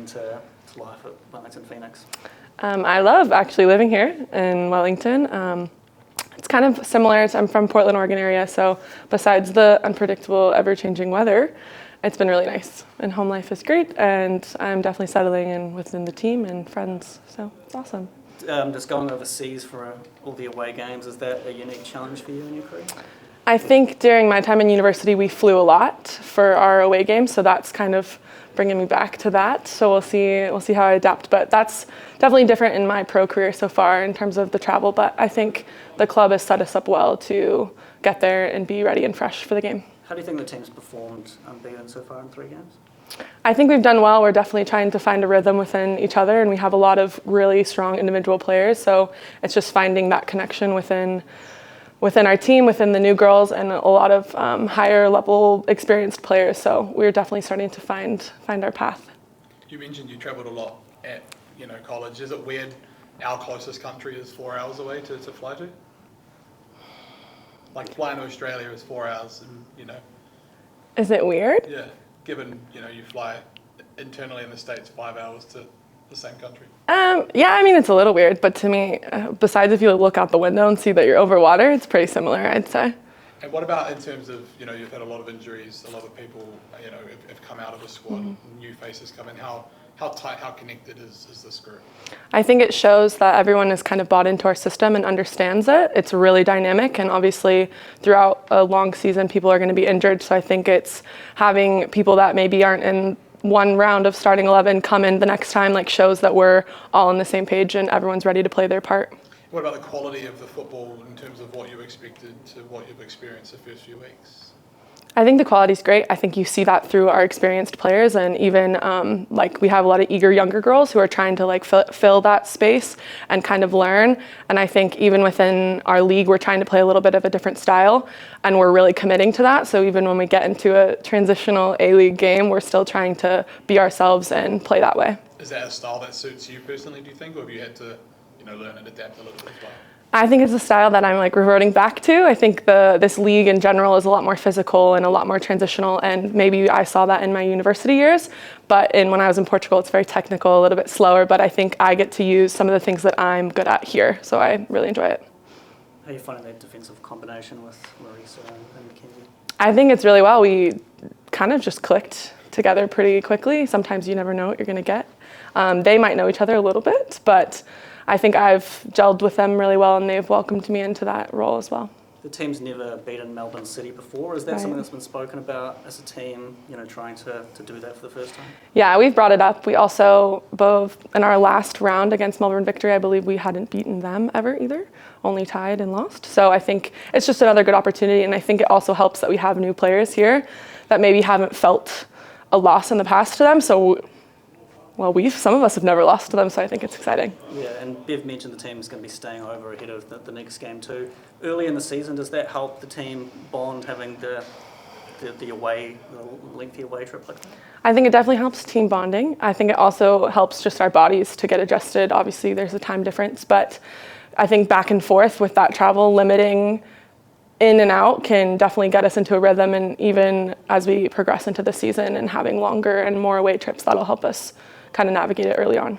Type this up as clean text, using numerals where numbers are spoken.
into life at Wellington Phoenix? I love actually living here in Wellington. It's kind of similar. I'm from Portland, Oregon area, so besides the unpredictable, ever-changing weather, it's been really nice. And home life is great, and I'm definitely settling in within the team and friends, so it's awesome. Just going overseas for all the away games, is that a unique challenge for you in your career? I think during my time in university, we flew a lot for our away games, so that's kind of bringing me back to that. So we'll see how I adapt, but that's definitely different in my pro career so far in terms of the travel, but I think the club has set us up well to get there and be ready and fresh for the game. How do you think the team's performed unbeaten so far in 3 games? I think we've done well. We're definitely trying to find a rhythm within each other, and we have a lot of really strong individual players, so it's just finding that connection within our team, within the new girls, and a lot of higher level experienced players. So we're definitely starting to find our path. You mentioned you travelled a lot at college. Is it weird our closest country is 4 hours away to fly to? Like flying to Australia is 4 hours, and Is it weird? Yeah, given you fly internally in the States 5 hours to the same country. Yeah, I mean, it's a little weird, but to me, besides if you look out the window and see that you're over water, it's pretty similar, I'd say. And what about in terms of, you've had a lot of injuries, a lot of people, have come out of the squad, new faces come in. How tight, how connected is this group? I think it shows that everyone is kind of bought into our system and understands it. It's really dynamic, and obviously throughout a long season, people are going to be injured. So I think it's having people that maybe aren't in one round of starting 11 come in the next time, shows that we're all on the same page and everyone's ready to play their part. What about the quality of the football in terms of what you expected to what you've experienced the first few weeks? I think the quality is great. I think you see that through our experienced players, and even we have a lot of eager younger girls who are trying to fill that space and kind of learn. And I think even within our league, we're trying to play a little bit of a different style, and we're really committing to that. So even when we get into a transitional ALeague game, we're still trying to be ourselves and play that way. Is that a style that suits you personally, do you think, or have you had to learn and adapt a little bit as well? I think it's a style that I'm reverting back to. I think this league in general is a lot more physical and a lot more transitional, and maybe I saw that in my university years, but when I was in Portugal, it's very technical, a little bit slower, but I think I get to use some of the things that I'm good at here, so I really enjoy it. How are you finding that defensive combination with Marisa and Mackenzie? I think it's really well. We kind of just clicked together pretty quickly. Sometimes you never know what you're going to get. They might know each other a little bit, but I think I've gelled with them really well, and they've welcomed me into that role as well. The team's never beaten Melbourne City before. Is that something that's been spoken about as a team, trying to do that for the first time? Yeah, we've brought it up. We also, both in our last round against Melbourne Victory, I believe we hadn't beaten them ever either, only tied and lost. So I think it's just another good opportunity, and I think it also helps that we have new players here that maybe haven't felt a loss in the past to them. So some of us have never lost to them, so I think it's exciting. Yeah, and Bev mentioned the team is going to be staying over ahead of the next game too. Early in the season, does that help the team bond, having the lengthy away trip like that? I think it definitely helps team bonding. I think it also helps just our bodies to get adjusted. Obviously, there's a time difference, but I think back and forth with that travel, limiting in and out can definitely get us into a rhythm, and even as we progress into the season and having longer and more away trips, that'll help us kind of navigate it early on.